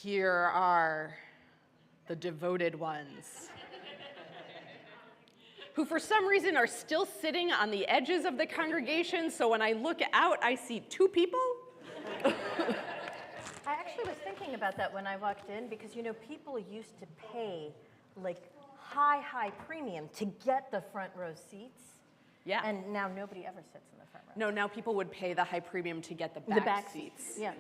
Here are the devoted ones, who for some reason are still sitting on the edges of the congregation, so when I look out, I see 2 people. I actually was thinking about that when I walked in, because, you know, people used to pay like high premium to get the front row seats. Yeah. And now nobody ever sits in the front row. No, now people would pay the high premium to get the back seats. Yeah.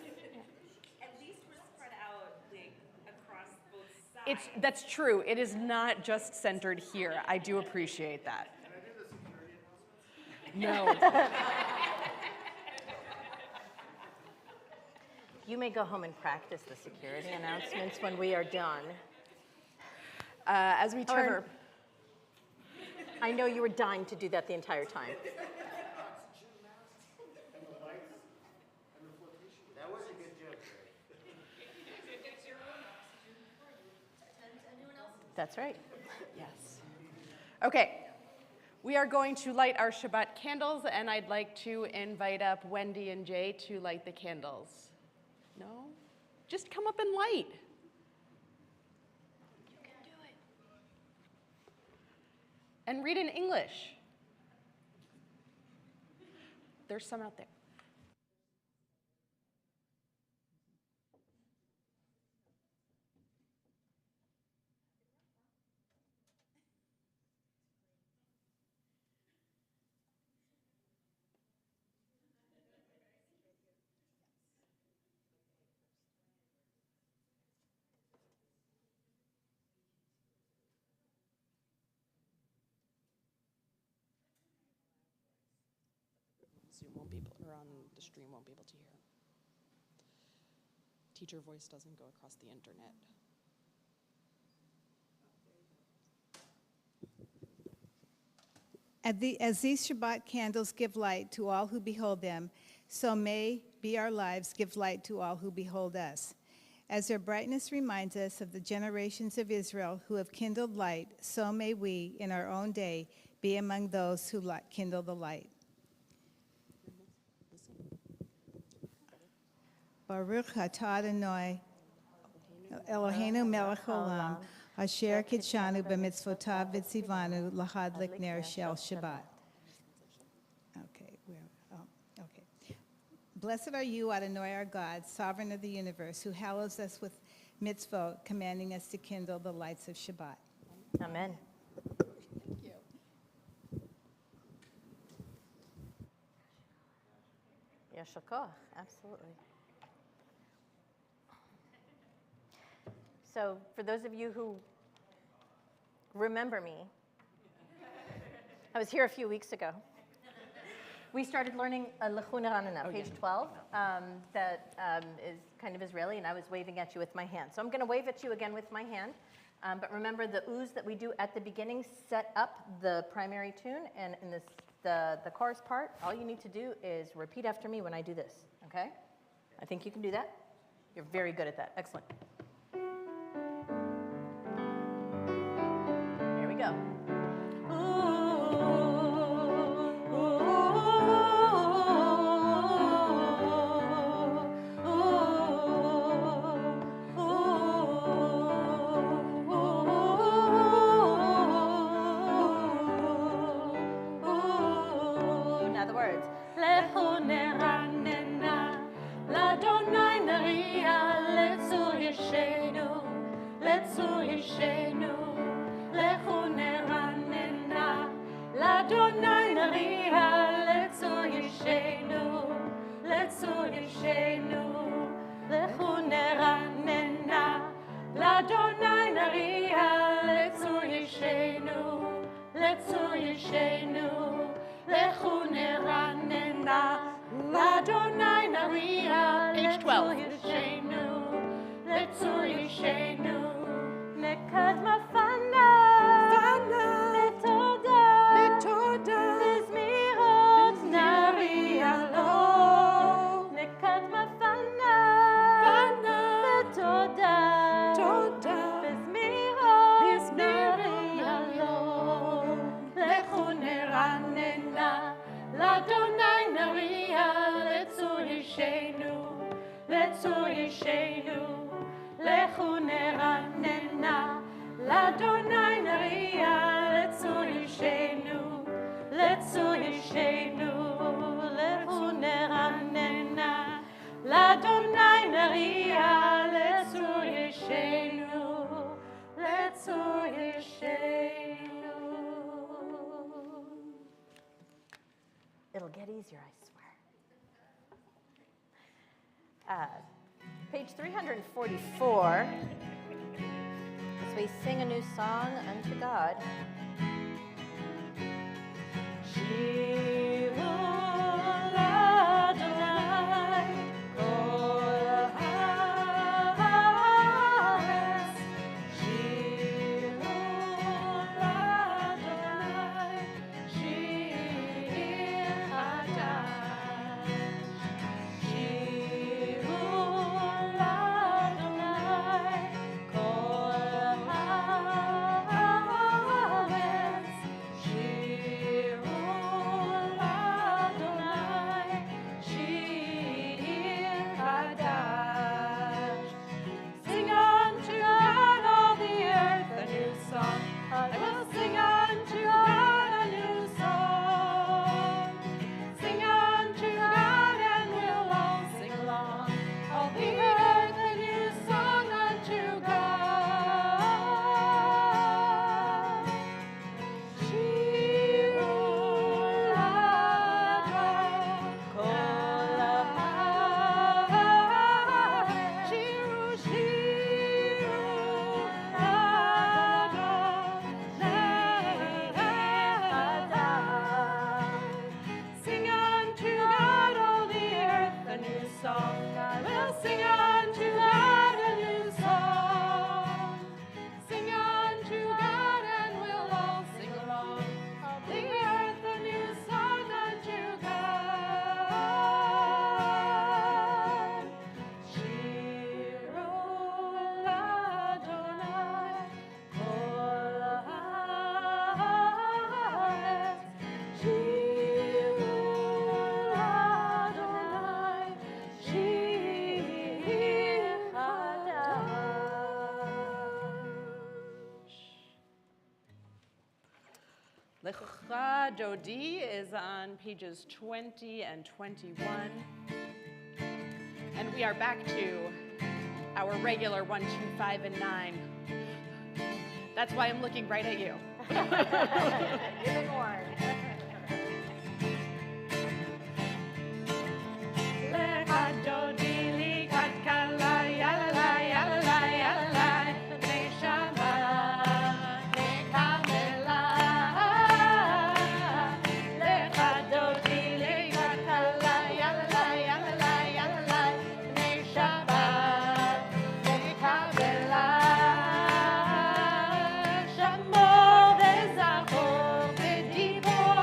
At least we're spread out like across both sides. That's true. It is not just centered here. I do appreciate that. Can I do the security announcements? No. You may go home and practice the security announcements when we are done. As we turn. I know you were dying to do that the entire time. That was a good joke. That's right. Yes. Okay. We are going to light our Shabbat candles, and I'd like to invite up Wendy and Jay to light the candles. No? Just come up and light. You can do it. And read in English. There's some out there. Zoom won't be able, or on the stream won't be able to hear. Teacher voice doesn't go across the internet. As these Shabbat candles give light to all who behold them, so may be our lives give light to all who behold us. As their brightness reminds us of the generations of Israel who have kindled light, so may we, in our own day, be among those who kindle the light. Baruch atah Adonai Eloheinu melech haolam asher kidshanu b'mitzvotav v'tzivanu lahadlik ner shel Shabbat. Okay. Blessed are you, Adonai our God, sovereign of the universe, who hallows us with mitzvot, commanding us to kindle the lights of Shabbat. Amen. Thank you. Yashar koach, absolutely. So for those of you who remember me, I was here a few weeks ago. We started learning Lechuna Ranana, page 12, that is kind of Israeli, and I was waving at you with my hand. So I'm going to wave at you again with my hand. But remember, the ooze that we do at the beginning set up the primary tune, and in the chorus part, all you need to do is repeat after me when I do this, okay? I think you can do that. You're very good at that. Excellent. Here we go. Now the words. Page 12. Let's easier, I swear. Page 344, as we sing a new song unto God. Lecha Dodi is on pages 20 and 21. And we are back to our regular 1, 2, 5, and 9. That's why I'm looking right at you. You've been warned. Shamo וזכור ודיבור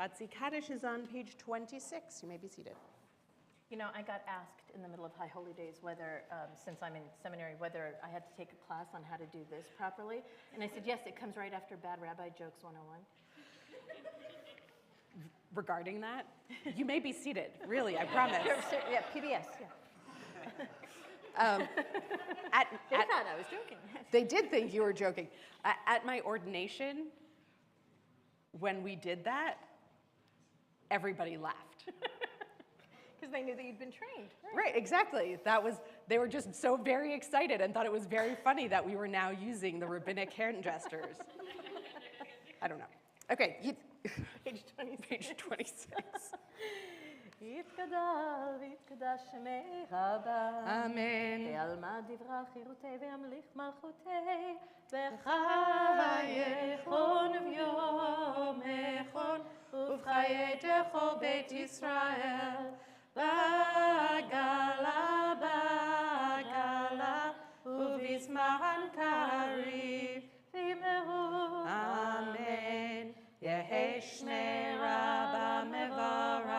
Chatzi Kaddish is on page 26. You may be seated. You know, I got asked in the middle of High Holy Days whether, since I'm in seminary, whether I had to take a class on how to do this properly. And I said, yes, it comes right after Bad Rabbi Jokes 101. Regarding that, you may be seated, really, I promise. Yeah, PBS, yeah. They thought I was joking. They did think you were joking. At my ordination, when we did that, everybody laughed. Because they knew that you'd been trained. Right, exactly. They were just so very excited and thought it was very funny that we were now using the rabbinic hand gestures. I don't know. Okay, Page 26. page 26. יתגדל ויתקדש שמי רבה. Amen. ועלמא דברה חירותי וימליך מלכותי בחייכון וביומכון ובחיי דכל בית ישראל בגלה בגלה ובזמן קריב וימרו Amen. יהי שמי רבה מברך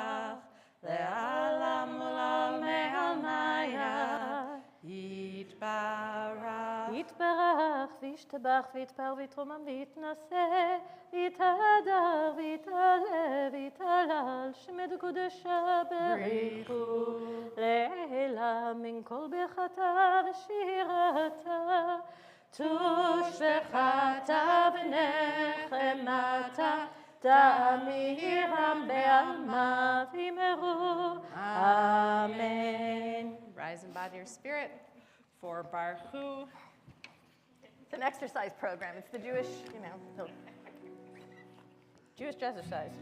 לעולם ולעולמי עלמיה. יתברך. יתברך וישתבח ויתפאר ויתרומם ויתנשא ויתהדר ויתעלה ויתהלל שמד קודשה בריחו לעילה מן כל ברכתה ושירתה תושבחתה ונחמתה תמירם בעלמא וימרו אמן. Rise and bow to your spirit for Baruch. It's an exercise program. It's the Jewish, the Jewish jazzercise.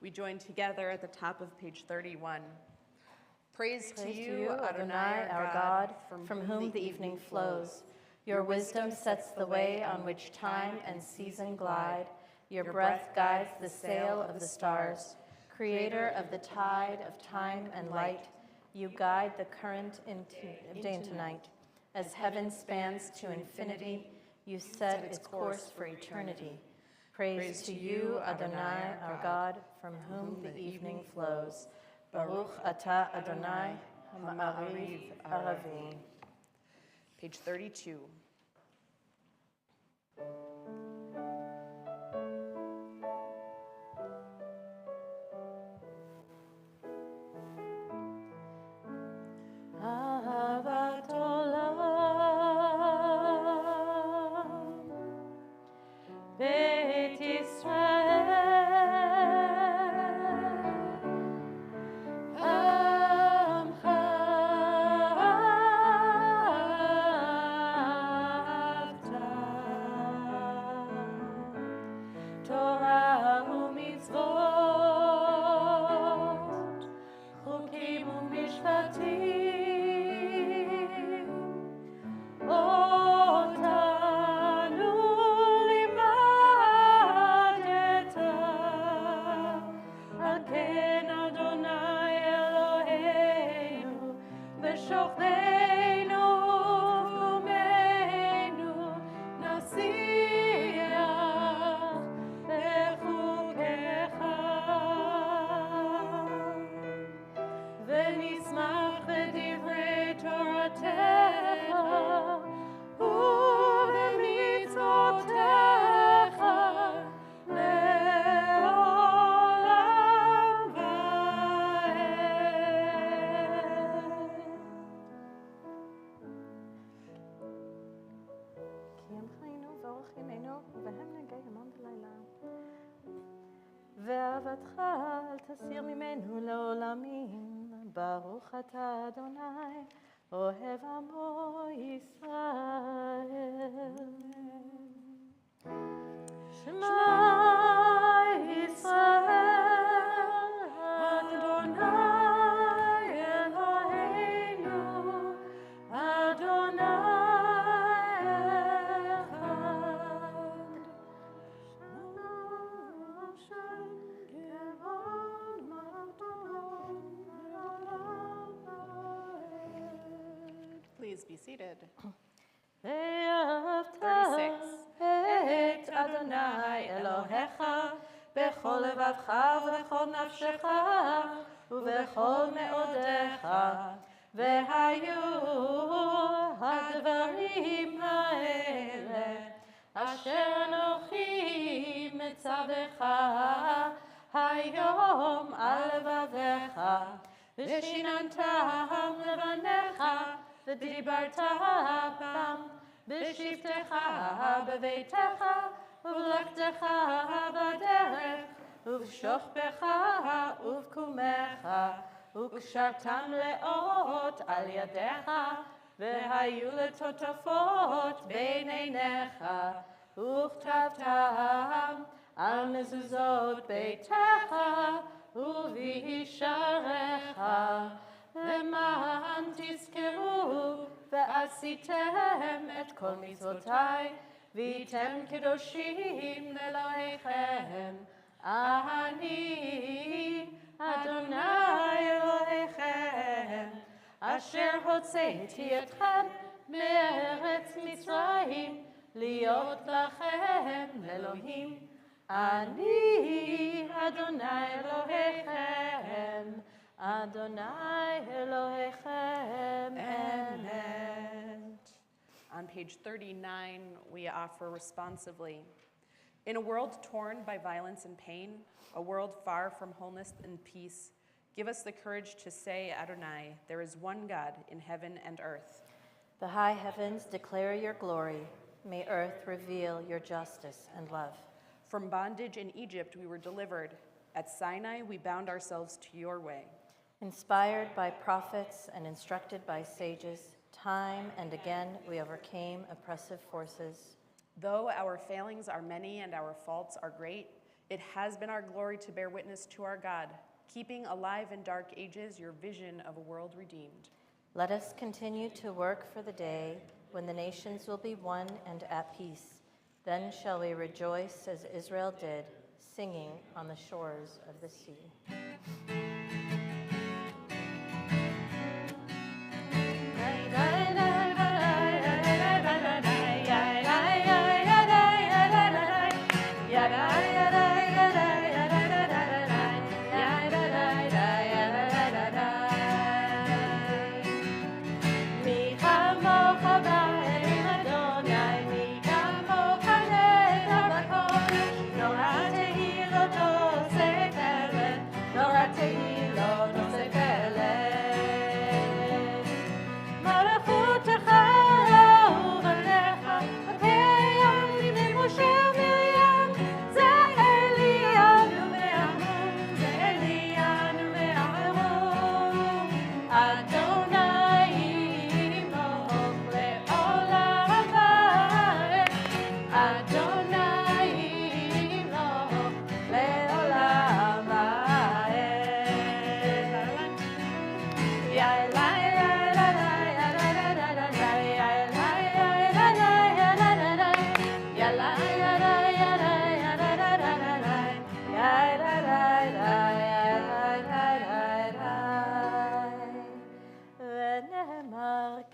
We join together at the top of page 31. Praise to Praise you, Adonai, our God, from whom the evening flows. Your wisdom sets the way on which time and season glide. Your breath guides the sail of the stars. Creator of the tide of time and light, you guide the current of day into night. As heaven spans to infinity, you set its course for eternity. Praise to you, Adonai, our God, from whom the evening flows. Baruch atah Adonai, ha'ma'ariv aravim. Page 32. Ahavat olam, Beit Yisrael, Amcha ahavta, Torah u'mitzvot, Chukim u'mishpatim, Otanu limad et ואהבתך אל תסיר ממנו לעולמים. ברוך אתה אדוני, אוהב עמו ישראל. שמע ישראל, אדוני אלוהינו, אדוני Please be seated. 36. את אדוני אלוהיך בכל לבבך ובכל נפשך ובכל מאודיך, והיו הדברים האלה אשר אנוכי מצווך היום על לבביך, ושיננתם לבניך ודיברת בם בשבתך בביתך ובלכתך בדרך ובשוכבך ובקומך, וקשרתם לאות על ידיך, והיו לטוטפות בין עיניך, וכתבתם על מזוזות ביתך ובישעריך, למען תזכרו ועשיתם את כל מצוותיי, והייתם קדושים לאלוהיכם. אני אדוני אלוהיכם, אשר הוצאתי אתכם מארץ מצרים, להיות לכם אלוהים. אני אדוני אלוהיכם, Adonai Elohechem. Amen. On page 39, we offer responsively. In a world torn by violence and pain, a world far from wholeness and peace, give us the courage to say, Adonai, there is one God in heaven and earth. The high heavens declare your glory. May earth reveal your justice and love. From bondage in Egypt we were delivered. At Sinai we bound ourselves to your way. Inspired by prophets and instructed by sages, time and again we overcame oppressive forces. Though our failings are many and our faults are great, it has been our glory to bear witness to our God, keeping alive in dark ages your vision of a world redeemed. Let us continue to work for the day when the nations will be one and at peace. Then shall we rejoice as Israel did, singing on the shores of the sea.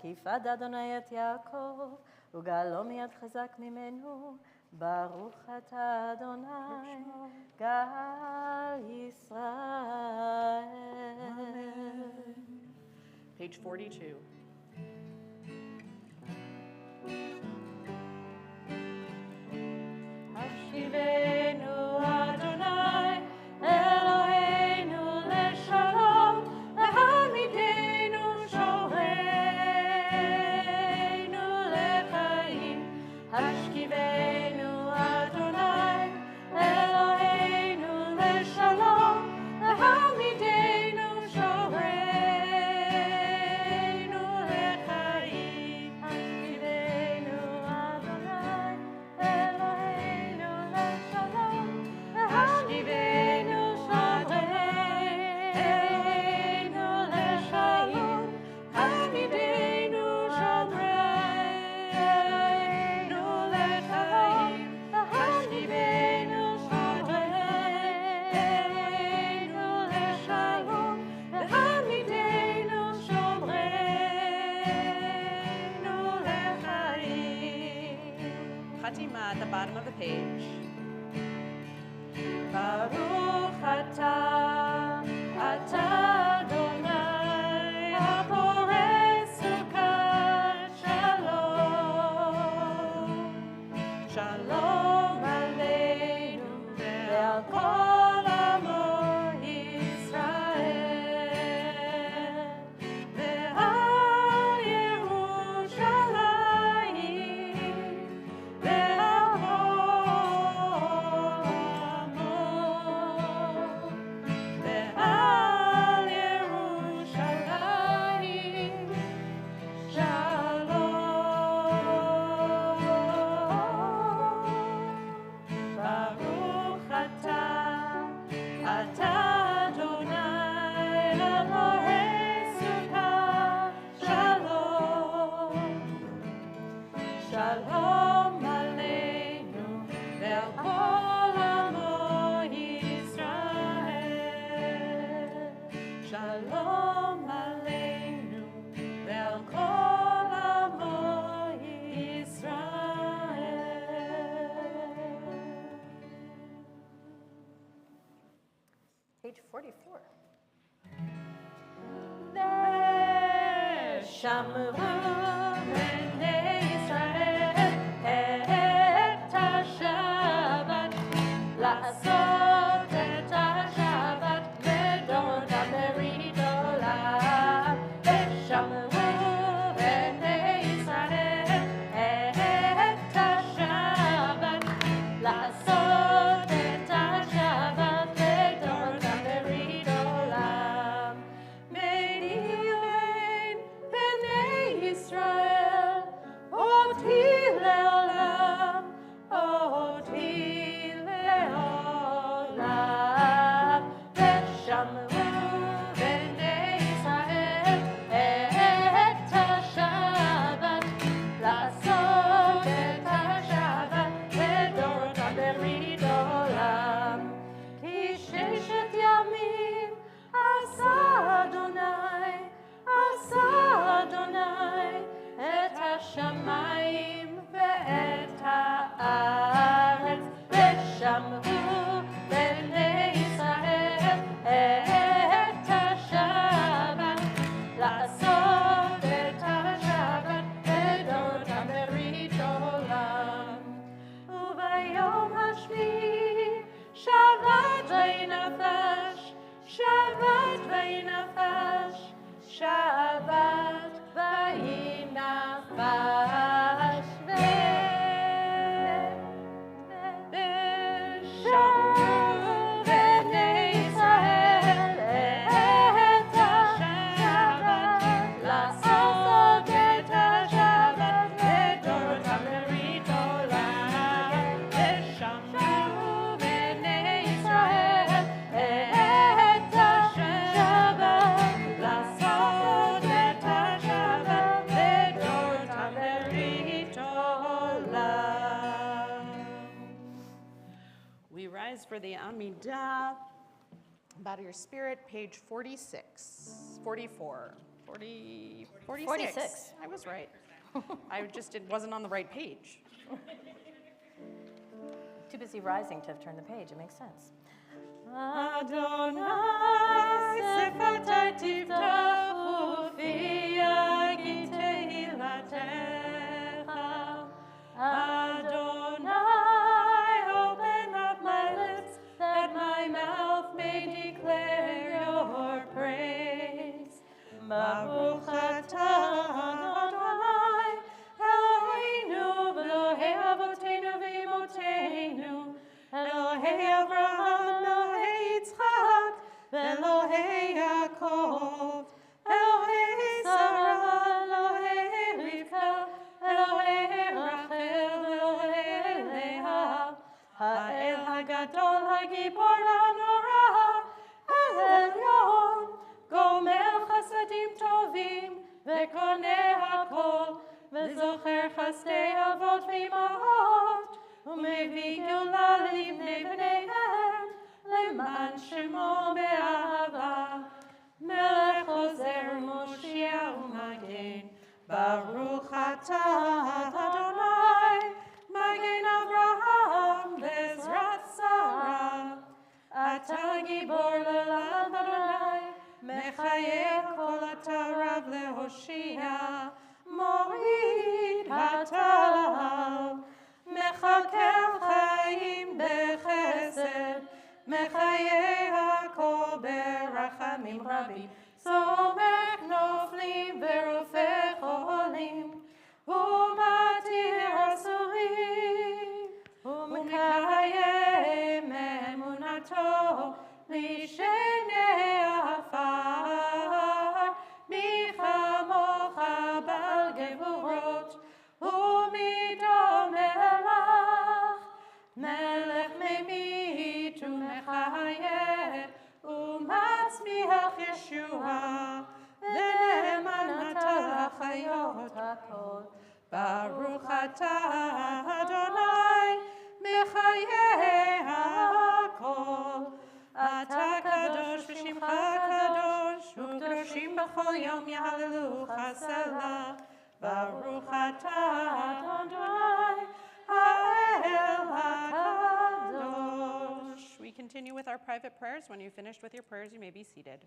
כיפד אדוני את יעקב, וגאלו מיד חזק ממנו. ברוך אתה אדוני, גאל ישראל. Page 42. at the bottom of the page. Baruch atah, atah Adonai, haporei sukkah shalom. Shalom aleinu ve'al kol amo Yisrael. Ve'al Yerushalayim, ve'al kol amo. Ve'al Yerushalayim, shalom. Baruch atah, atah Adonai, haporei sukkah shalom. Shalom aleinu ve'al kol amo Yisrael. Shalom aleinu ve'al kol amo Yisrael. Page 44. ושמרו בני ישראל את השבת, לעשות את השבת בדורם ברית עולם. ושמרו בני ישראל את השבת, לעשות את השבת בדורם ברית עולם. בין בני ישראל אותי לעולם, אותי לעולם. ושמרו בני ישראל את השבת, לעשות את השבת בדורם ברית עולם. כי ששת ימים עשה אדוני את השמיים ואת הארץ. ושמרו בני ישראל את השבת, לעשות את השבת בדורם ברית עולם. וביום השביעי שבת וינפש, שבת וינפש, שבת וינפש. ושמרו בני ישראל את השבת, לעשות את השבת בדורם ברית עולם. ושמרו בני ישראל את השבת, לעשות את השבת בדורם ברית עולם. We rise for the Amidah. Bow your spirit, page 46, 44, 40, 46. 46. I was right. I just wasn't on the right page. Too busy rising to have turned the page. It makes sense. Adonai, sefatai tiftachu fi tehillatcha. Adonai, open up my lips, that my mouth may declare your praise. Baruch atah Adonai, Eloheinu v'Elohei avoteinu v'imotenu, Elohei Avraham, Elohei Yitzchak, v'Elohei Yaakov, Elohei Sarah, Elohei Rivka, Elohei Rachel, Elohei Leah, Ha'el HaGadol, HaGibor HaNorah, El Elyon, Gomer Chasadim Tovim, Vekoneh HaKol, Vezocher Chasdei Avot V'Imahot, Umevii Geula Libnei Bneihem, Leman Shemo Be'ahava, Melech Ozer Moshiach Umagen, Baruch atah Adonai, Magen Avraham. מחיה כל התרב להושיע, מוריד הטל, מחכה חיים בחסד, מחיה הכל ברחמים רבים, סומך נופלים ורופא חולים, ומתיר אסורים, ומקיים אמונתו לשני עפר, מי כמוך בעל גבורות, ומדום מלך, מלך ממית ומחיה, ומצמיח ישועה, ונאמן אתה לחיות הכל. ברוך אתה אדוני מחיי הכל. אתה קדוש ושמך קדוש, וקדושים בכל יום יהללוך סלה. ברוך אתה אדוני האל הקדוש. We continue with our private prayers. When you've finished with your prayers, you may be seated.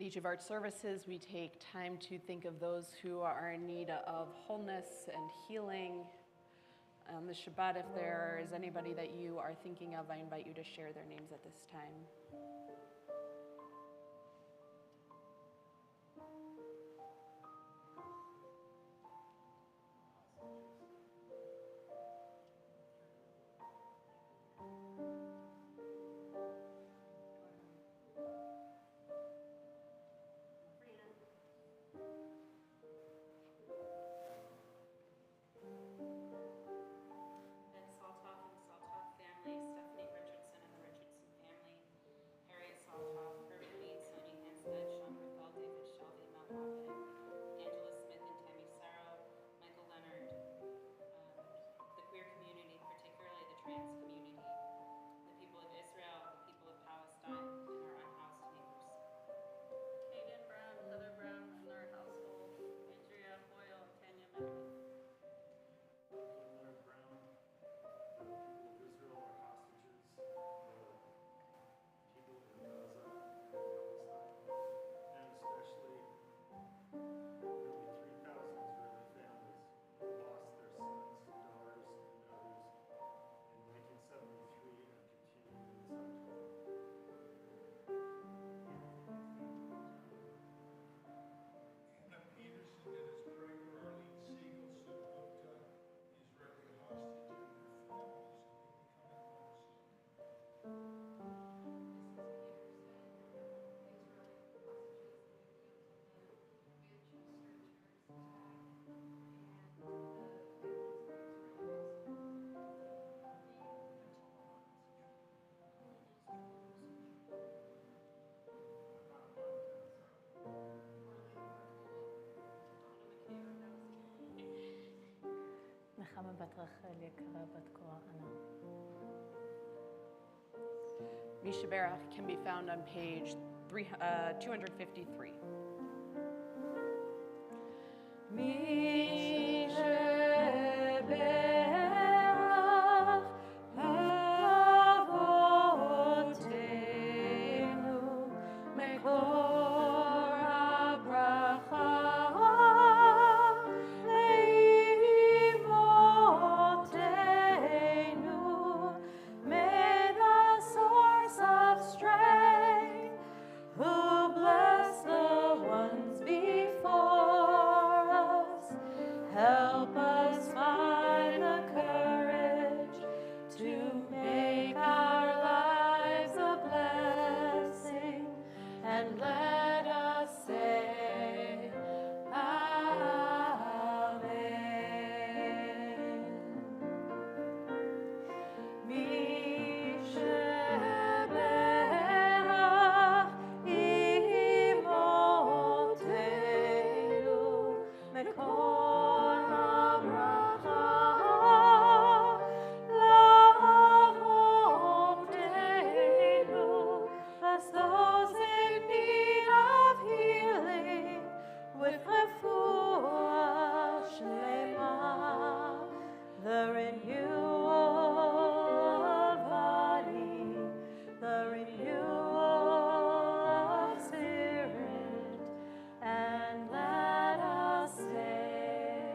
At each of our services, we take time to think of those who are in need of wholeness and healing. On the Shabbat, if there is anybody that you are thinking of, I invite you to share their names at this time. נחמה בת רחל יקרה בת קורא ענה. Mishaberach can be found on page 253. Mishaberach Avotenu Mekor HaBracha Leimotenu. May the source of strength, who bless the ones before us, help us find the courage to make our lives a blessing, and let us say Amen. Mishaberach imotenu mekol habracha la'avotenu. Bless those in need of healing with refuah shlema, the renewal of body, the renewal of spirit, and let us say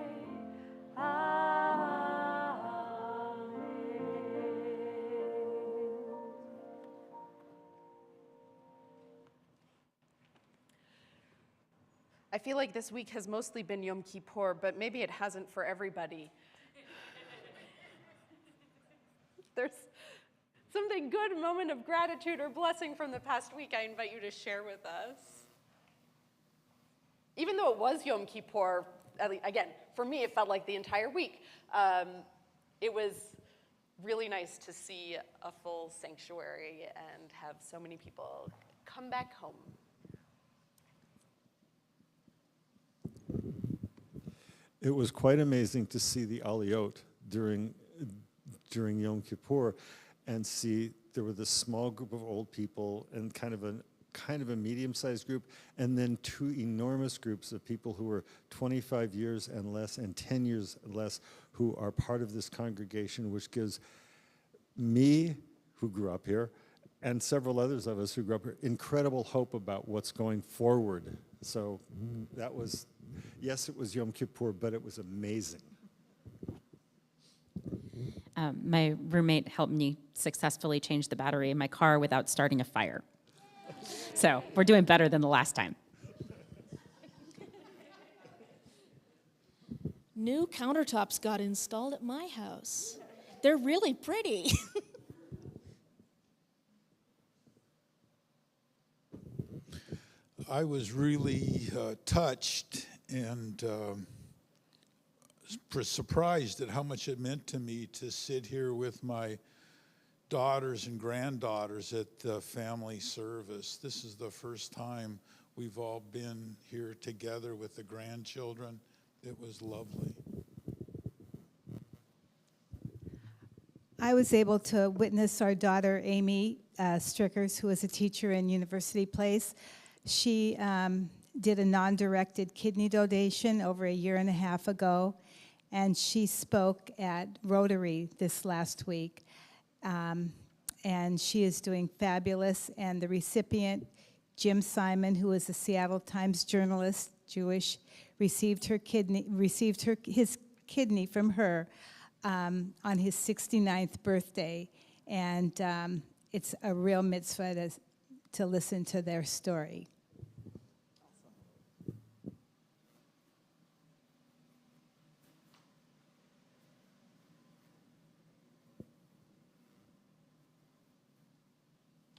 Amen. I feel like this week has mostly been Yom Kippur, but maybe it hasn't for everybody. There's something good, moment of gratitude or blessing from the past week I invite you to share with us. Even though it was Yom Kippur, again, for me it felt like the entire week. It was really nice to see a full sanctuary and have so many people come back home. It was quite amazing to see the Aliyot during Yom Kippur, and see there were this small group of old people and kind of a medium-sized group, and then two enormous groups of people who were 25 years and less and 10 years less, who are part of this congregation, which gives me, who grew up here, and several others of us who grew up here, incredible hope about what's going forward. So that was, yes, it was Yom Kippur, but it was amazing. My roommate helped me successfully change the battery in my car without starting a fire. So we're doing better than the last time. New countertops got installed at my house. They're really pretty. I was really touched and surprised at how much it meant to me to sit here with my daughters and granddaughters at the family service. This is the first time we've all been here together with the grandchildren. It was lovely. I was able to witness our daughter, Amy Strickers, who is a teacher in University Place. She did a non-directed kidney donation over a year and a half ago, and she spoke at Rotary this last week. And she is doing fabulous, and the recipient, Jim Simon, who is a Seattle Times journalist, Jewish, received his kidney from her on his 69th birthday, and it's a real mitzvah to listen to their story.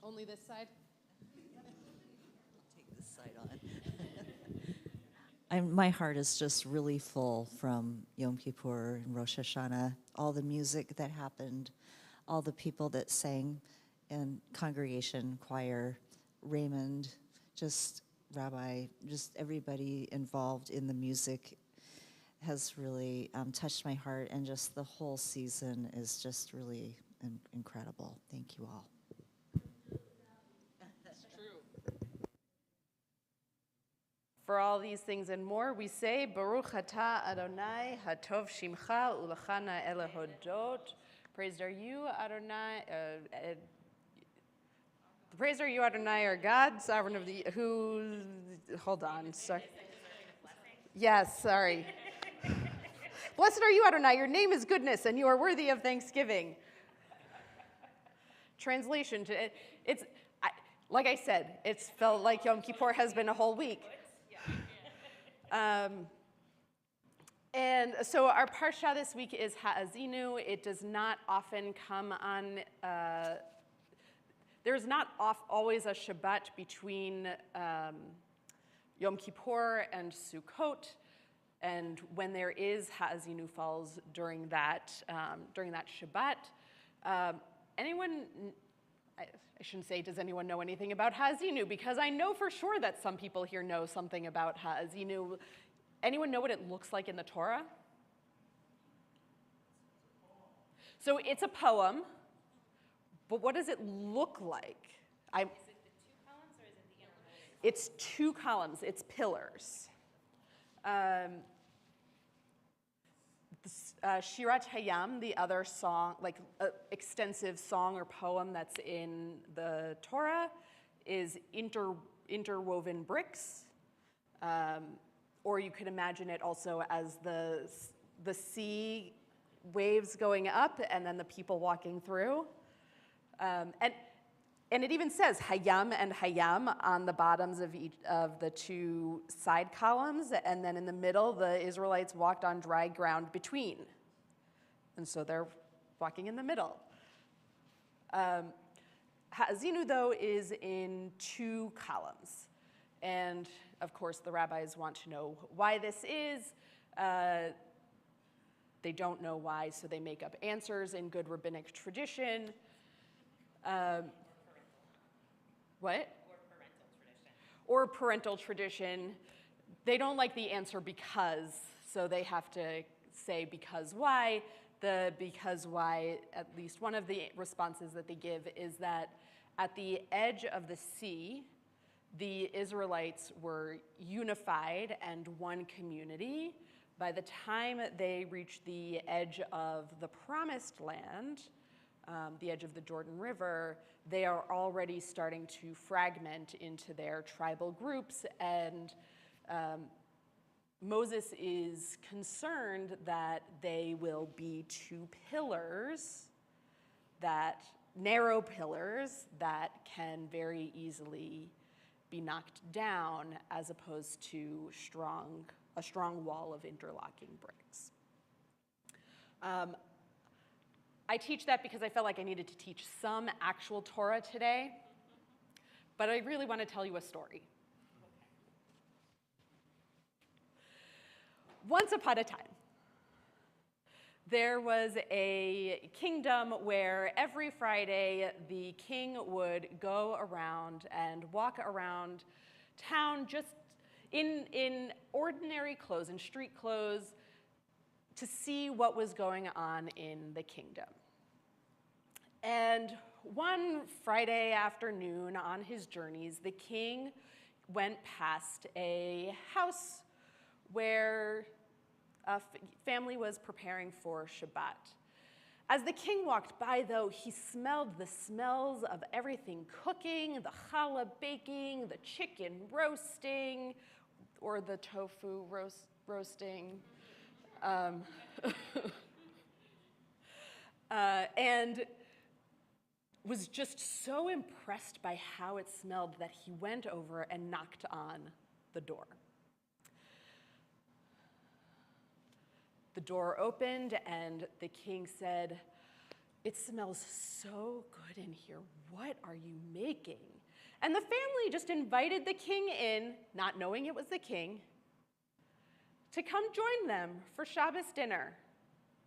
Only this side? Take this side on. My heart is just really full from Yom Kippur and Rosh Hashanah, all the music that happened, all the people that sang in congregation, choir, Raymond, just Rabbi, just everybody involved in the music has really touched my heart, and just the whole season is just really incredible. Thank you all. For all these things and more, we say, Baruch atah Adonai, hatov shimcha, ulachana elehodot. Praised are you, Adonai. Praised are you, Adonai, our God, sovereign of the, who, hold on, sorry. Yes, sorry. Blessed are you, Adonai, your name is goodness, and you are worthy of thanksgiving. Translation, like I said, it's felt like Yom Kippur has been a whole week. And so our parsha this week is Ha'azinu. It does not often come on, there's not always a Shabbat between Yom Kippur and Sukkot, and when there is, Ha'azinu falls during that Shabbat. Anyone, I shouldn't say, does anyone know anything about Ha'azinu? Because I know for sure that some people here know something about Ha'azinu. Anyone know what it looks like in the Torah? So it's a poem, but what does it look like? Is it the 2 columns or is it the entire? It's 2 columns, it's pillars. Shirat Hayam, the other song, like extensive song or poem that's in the Torah, is interwoven bricks. Or you could imagine it also as the sea waves going up and then the people walking through. And it even says Hayam and Hayam on the bottoms of each of the 2 side columns, and then in the middle, the Israelites walked on dry ground between. And so they're walking in the middle. Ha'azinu, though, is in 2 columns. And of course, the rabbis want to know why this is. They don't know why, so they make up answers in good rabbinic tradition. What? Or parental tradition. They don't like the answer because, so they have to say because why. The because why, at least one of the responses that they give is that at the edge of the sea, the Israelites were unified and one community. By the time they reached the edge of the promised land, the edge of the Jordan River, they are already starting to fragment into their tribal groups, and Moses is concerned that they will be two pillars, narrow pillars that can very easily be knocked down, as opposed to a strong wall of interlocking bricks. I teach that because I felt like I needed to teach some actual Torah today, but I really want to tell you a story. Once upon a time, there was a kingdom where every Friday the king would go around and walk around town just in ordinary clothes, in street clothes, to see what was going on in the kingdom. And one Friday afternoon on his journeys, the king went past a house where a family was preparing for Shabbat. As the king walked by, though, he smelled the smells of everything cooking, the challah baking, the chicken roasting, or the tofu roasting. And was just so impressed by how it smelled that he went over and knocked on the door. The door opened and the king said, "It smells so good in here. What are you making?" And the family just invited the king in, not knowing it was the king, to come join them for Shabbos dinner.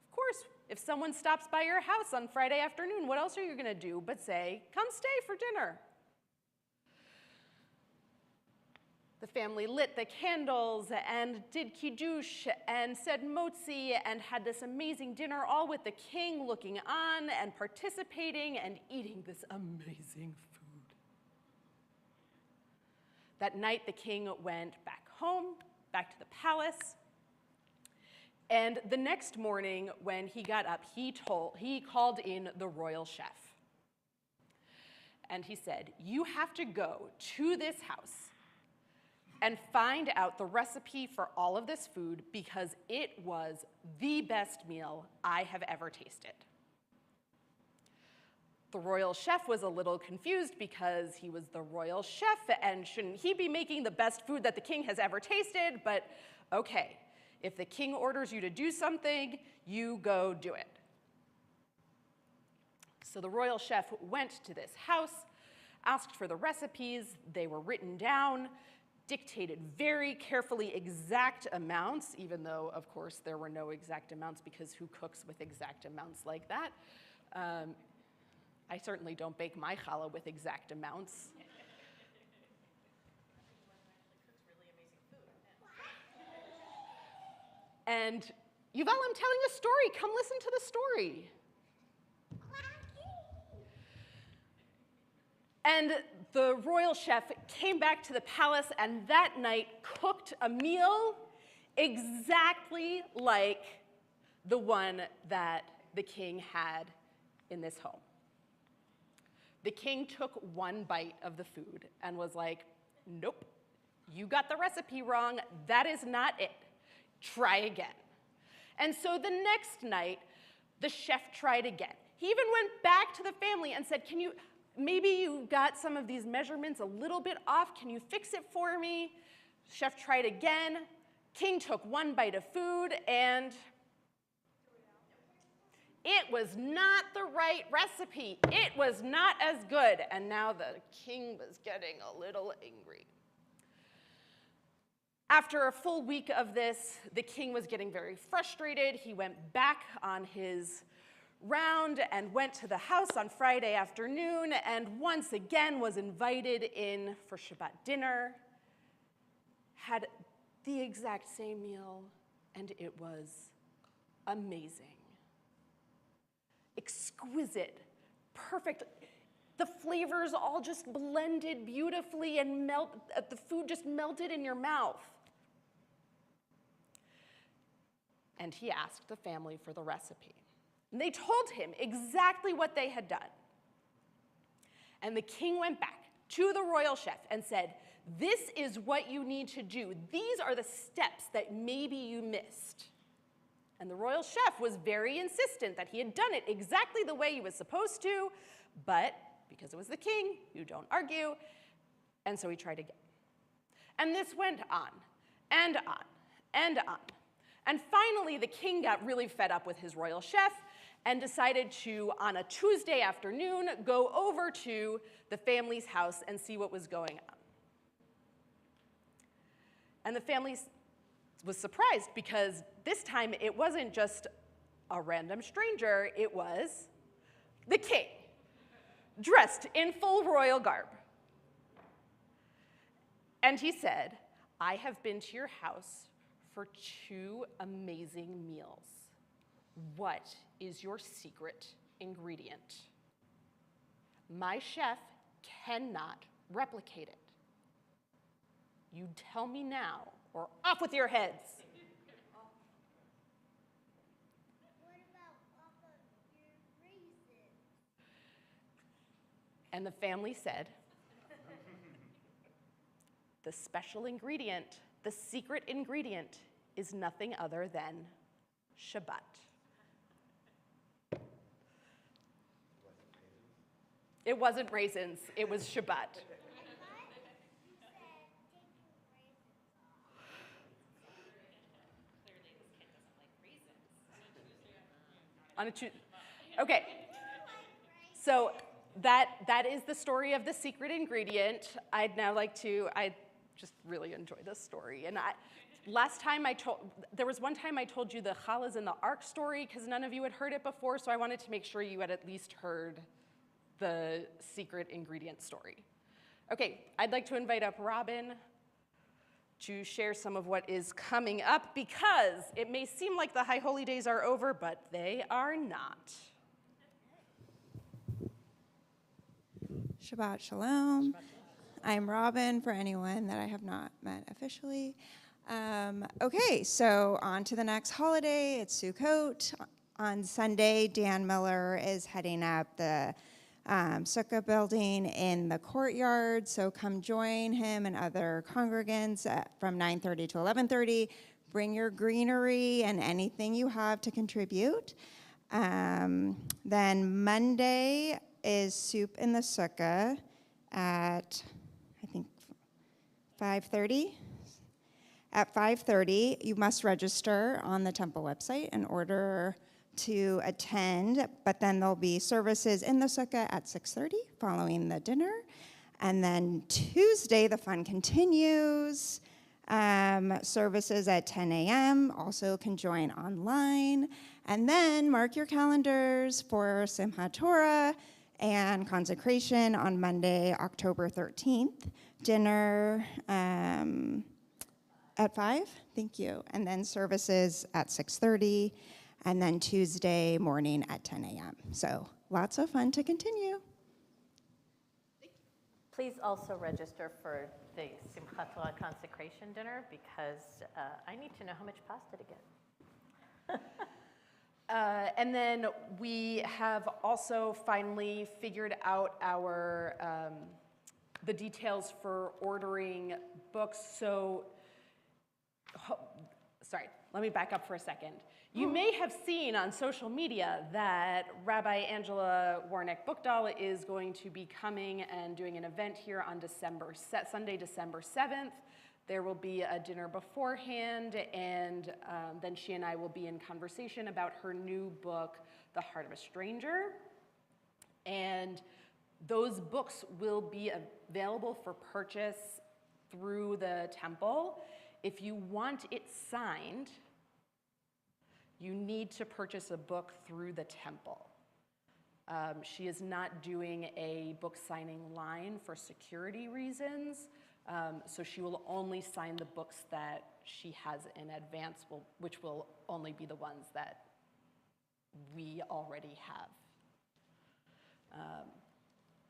Of course, if someone stops by your house on Friday afternoon, what else are you going to do but say, "Come stay for dinner"? The family lit the candles and did kiddush and said motzi and had this amazing dinner, all with the king looking on and participating and eating this amazing food. That night, the king went back home, back to the palace. And the next morning, when he got up, he called in the royal chef. And he said, "You have to go to this house and find out the recipe for all of this food, because it was the best meal I have ever tasted." The royal chef was a little confused because he was the royal chef, and shouldn't he be making the best food that the king has ever tasted? But okay, if the king orders you to do something, you go do it. So the royal chef went to this house, asked for the recipes. They were written down, dictated very carefully exact amounts, even though, of course, there were no exact amounts, because who cooks with exact amounts like that? I certainly don't bake my challah with exact amounts. And Yuval, I'm telling a story. Come listen to the story. And the royal chef came back to the palace and that night cooked a meal exactly like the one that the king had in this home. The king took one bite of the food and was like, "Nope, you got the recipe wrong. That is not it. Try again." And so the next night, the chef tried again. He even went back to the family and said, maybe you got some of these measurements a little bit off. Can you fix it for me? Chef tried again. King took one bite of food, and it was not the right recipe. It was not as good. And now the king was getting a little angry. After a full week of this, the king was getting very frustrated. He went back on his round and went to the house on Friday afternoon and once again was invited in for Shabbat dinner, had the exact same meal, and it was amazing. Exquisite, perfect. The flavors all just blended beautifully and the food just melted in your mouth. And he asked the family for the recipe. And they told him exactly what they had done. And the king went back to the royal chef and said, this is what you need to do. These are the steps that maybe you missed. And the royal chef was very insistent that he had done it exactly the way he was supposed to, but because it was the king, you don't argue, and so he tried again. And this went on, and on, and on. And finally, the king got really fed up with his royal chef and decided to, on a Tuesday afternoon, go over to the family's house and see what was going on. And the family was surprised because this time it wasn't just a random stranger, it was the king, dressed in full royal garb. And he said, I have been to your house for 2 amazing meals. What is your secret ingredient? My chef cannot replicate it. You tell me now, or off with your heads. What about off of your raisins? And the family said, the special ingredient, the secret ingredient, is nothing other than Shabbat. It wasn't raisins, it was Shabbat. On a Tuesday. Okay, so that is the story of the secret ingredient. I just really enjoy this story. And there was one time I told you the challahs in the ark story because none of you had heard it before, so I wanted to make sure you had at least heard the secret ingredient story. Okay, I'd like to invite up Robin to share some of what is coming up because it may seem like the High Holy Days are over, but they are not. Shabbat Shalom. I'm Robin, for anyone that I have not met officially. Okay, so on to the next holiday. It's Sukkot. On Sunday, Dan Miller is heading up the Sukkah building in the courtyard, so come join him and other congregants from 9:30 to 11:30. Bring your greenery and anything you have to contribute. Then Monday is soup in the Sukkah at, I think, 5:30. At 5:30, you must register on the Temple website in order to attend, but then there'll be services in the Sukkah at 6:30 following the dinner. And then Tuesday, the fun continues. Services at 10 a.m. Also can join online. And then mark your calendars for Simchat Torah and consecration on Monday, October 13th. Dinner at 5, thank you. And then services at 6:30. And then Tuesday morning at 10 a.m. So lots of fun to continue. Please also register for the Simchat Torah consecration dinner because I need to know how much pasta to get. And then we have also finally figured out the details for ordering books. So, sorry, let me back up for a second. You may have seen on social media that Rabbi Angela Warnick-Bookdahl is going to be coming and doing an event here on Sunday, December 7th. There will be a dinner beforehand, and then she and I will be in conversation about her new book, The Heart of a Stranger. And those books will be available for purchase through the temple. If you want it signed, you need to purchase a book through the temple. She is not doing a book signing line for security reasons, so she will only sign the books that she has in advance, which will only be the ones that we already have.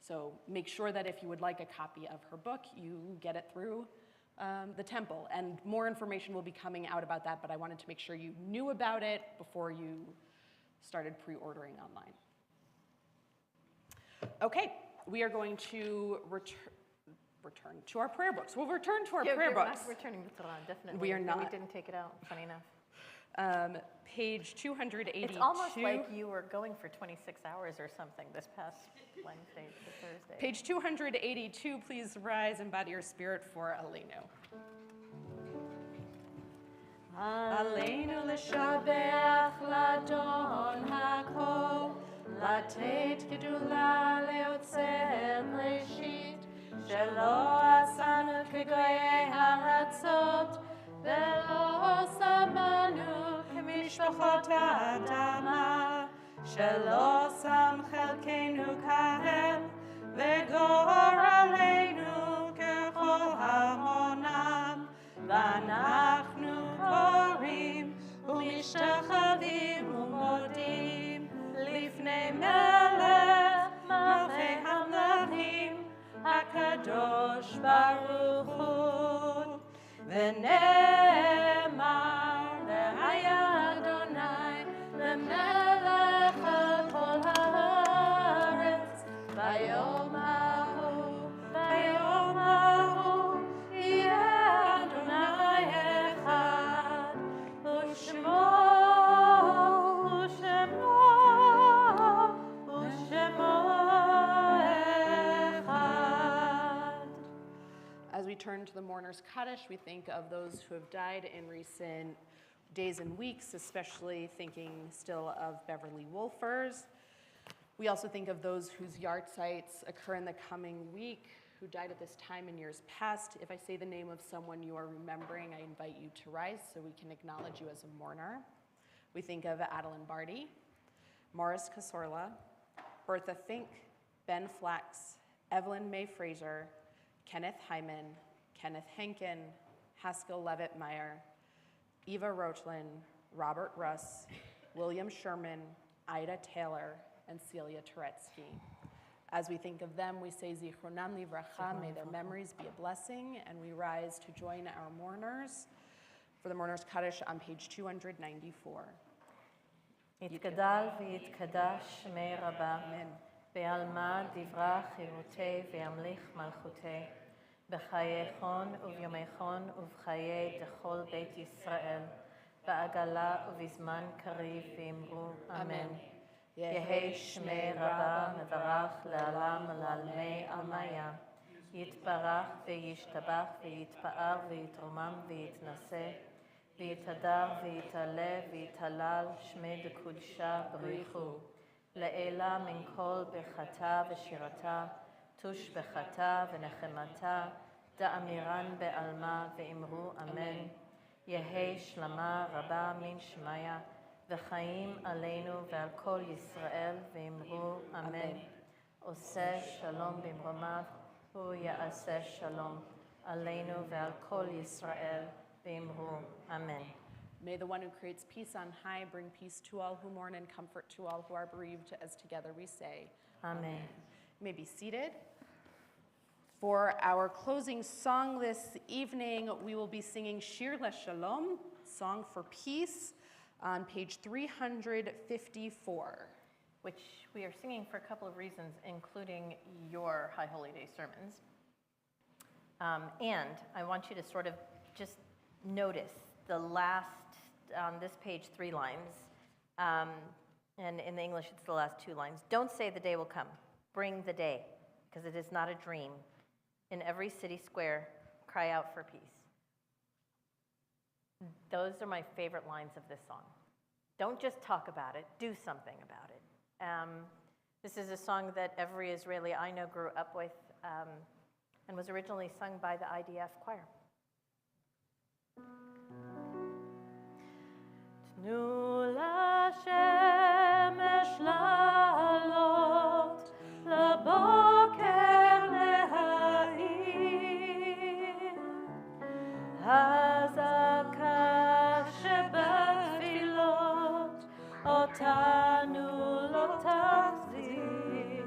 So make sure that if you would like a copy of her book, you get it through the temple. And more information will be coming out about that, but I wanted to make sure you knew about it before you started pre-ordering online. Okay, we are going to return to our prayer books. We'll return to our prayer books. Not returning the Torah, definitely. We are We not. didn't take it out, funny enough. Page 282. It's almost like you were going for 26 hours or something this past Wednesday to Thursday. Page 282, please rise and bow to your spirit for Aleinu. עלינו לשבח לאדון הכל, לתת גדולה ליוצר בראשית, שלא עשנו כגויי הארצות, ולא שמנו כמשפחות האדמה, שלא שם חלקנו כהם, וגורלנו ככל המונם, ואנחנו קוראים ומשתחווים ומודים לפני מלך מלכי המלכים הקדוש ברוך הוא. ונאמר והיה אדוני למלך על כל הארץ ביום ההוא, ביום ההוא יהיה אדוני אחד ושמו אחד. As we turn to the mourner's Kaddish, we think of those who have died in recent days and weeks, especially thinking still of Beverly Wolfers. We also think of those whose yard sites occur in the coming week, who died at this time in years past. If I say the name of someone you are remembering, I invite you to rise so we can acknowledge you as a mourner. We think of Adeline Barty, Morris Casorla, Bertha Fink, Ben Flax, Evelyn May Fraser, Kenneth Hyman, Kenneth Henkin, Haskell Levitt Meyer, Eva Rochlin, Robert Russ, William Sherman, Ida Taylor, and Celia Turetsky. As we think of them, we say Zichronam Livracha, may their memories be a blessing, and we rise to join our mourners for the mourner's Kaddish on page 294. יתגדל ויתקדש שמי רבה, בעלמא דברה חירותי וימליך מלכותי, בחייכון וביומייכון ובחיי דכל בית ישראל, בעגלה ובזמן קריב ואמרו אמן. יהי שמי רבה מברך לעלם ולעלמי עלמיה, יתברך וישתבח ויתפאר ויתרומם ויתנשא, ויתהדר ויתעלה ויתהלל שמי דקודשה בריחו, לעילה מן כל ברכתה ושירתה, תושבחתה ונחמתה, דאמירן בעלמה ואמרו אמן. יהי שלמה רבה מן שמיה, וחיים עלינו ועל כל ישראל ואמרו אמן. עושה שלום במרומיו, הוא יעשה שלום עלינו ועל כל ישראל ואמרו אמן. May the one who creates peace on high bring peace to all who mourn and comfort to all who are bereaved, as together we say, Amen. You may be seated. For our closing song this evening, we will be singing Shir LeShalom, Song for Peace, on page 354. Which we are singing for a couple of reasons, including your High Holy Day sermons. And I want you to sort of just notice the last, on this page, 3 lines. And in the English, it's the last 2 lines. Don't say the day will come. Bring the day, because it is not a dream. In every city square, cry out for peace. Those are my favorite lines of this song. Don't just talk about it, do something about it. This is a song that every Israeli I know grew up with and was originally sung by the IDF choir. תנו לשמש לעלות, לבוקר להאיר, הזעקה שבתפילות אותנו לא תחזיר.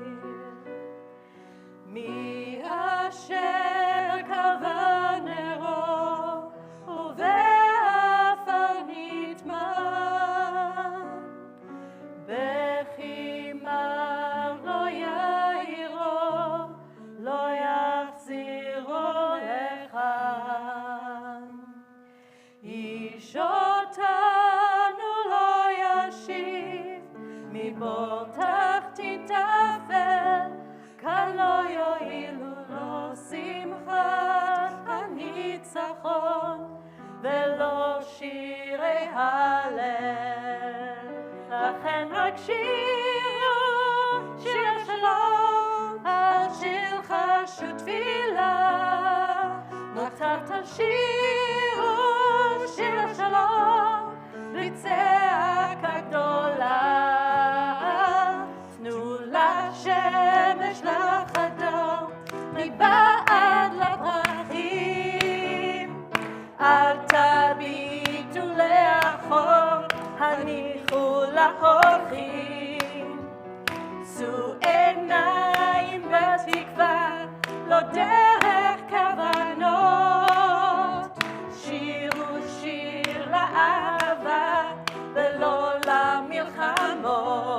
מי אשר קבע נרו ובעפר נטמע, ציפור תחתית אפל, כאן לא יועילו לו שמחת הניצחון, ולא שירי הלל. לכן רק שירו שיר השלום, על שיר חשו תפילה. מותר תשירו שיר השלום, בלי צעקה גדולה. תנו לשמש לחדור, מבעד לפרחים. אל תביטו לאחור, הניחו להולכים. שאו עיניים בתקווה, לא דרך כוונות. שירו שיר לאהבה, ולא למלחמות.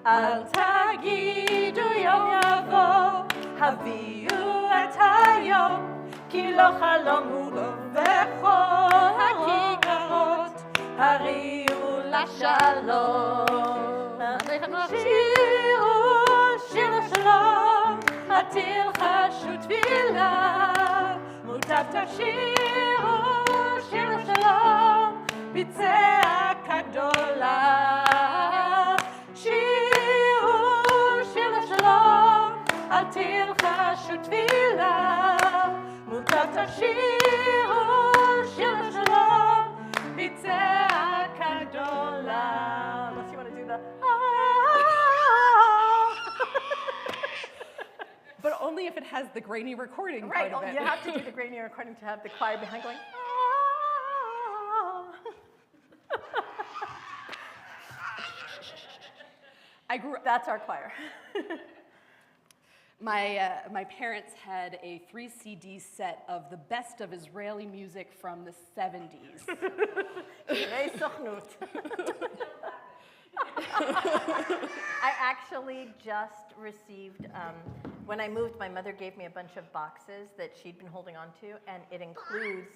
אל תגידו יום יבוא, הביאו את היום, כי לא חלום הוא בכל הכיכרות, הריעו לשלום. שירו שיר לשלום, עתיר חשו תפילה. מוטב תשירו שיר לשלום, בצעקה גדולה. שירו שיר לשלום, עתיר חשו תפילה. מוטב תשירו שיר לשלום, בצעקה גדולה. Unless you want to do the But only if it has the grainy recording right, part of it. you have to do the grainy recording to have the choir behind going, That's our choir. My parents had a 3 CD set of the best of Israeli music from the 70s. I actually just received, when I moved, my mother gave me a bunch of boxes that she'd been holding on to, and it includes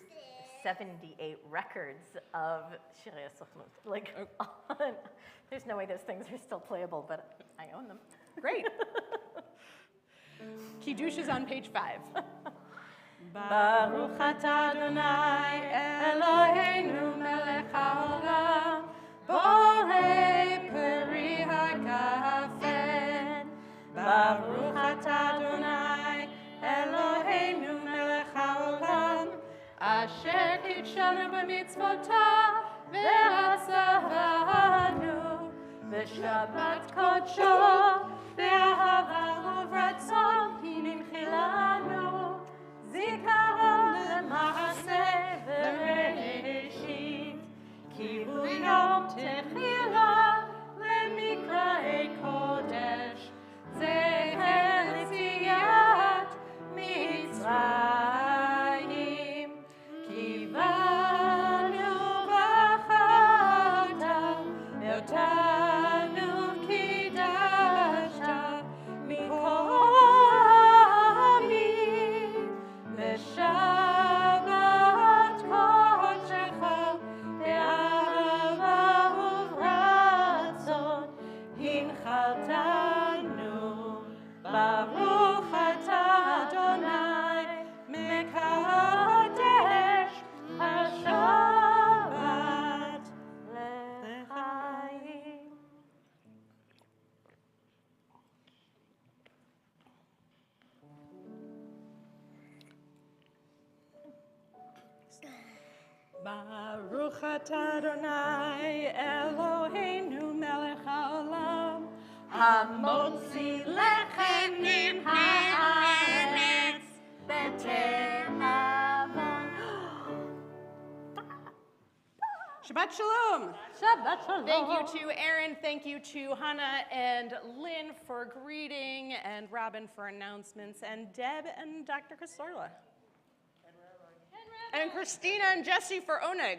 78 records of Shirei Sochnut. Like, there's no way those things are still playable, but I own them. Great. Kiddush is on page 5. Baruch atah Adonai Eloheinu melech haolam, borei peri hagafen. Baruch atah Adonai Eloheinu melech haolam, asher kitshanu b'mitzvotav ve'asavanu v'shabbat kodsho be'ahava u'vratzon hinimchi lanu. זיכרון למעשה בראשית, כי הוא יום תחילה למקראי קודש, זכר ליציאת מצרים. כי בנו בחרת, ואותנו קידשת מכל Shabbat kodshecha be'ahava u'vratzon hinchaltanu. Baruch atah Adonai mekadesh hashabbat l'chaim. Baruch atah Adonai Eloheinu melech haolam, hamotzi lechem min haaretz b'te'avon. Shabbat Shalom. Shabbat Shalom. Thank you to Aaron, thank you to Hannah and Lynn for greeting, and Robin for announcements, and Deb and Dr. Casorla. And Christina and Jesse for Oneg.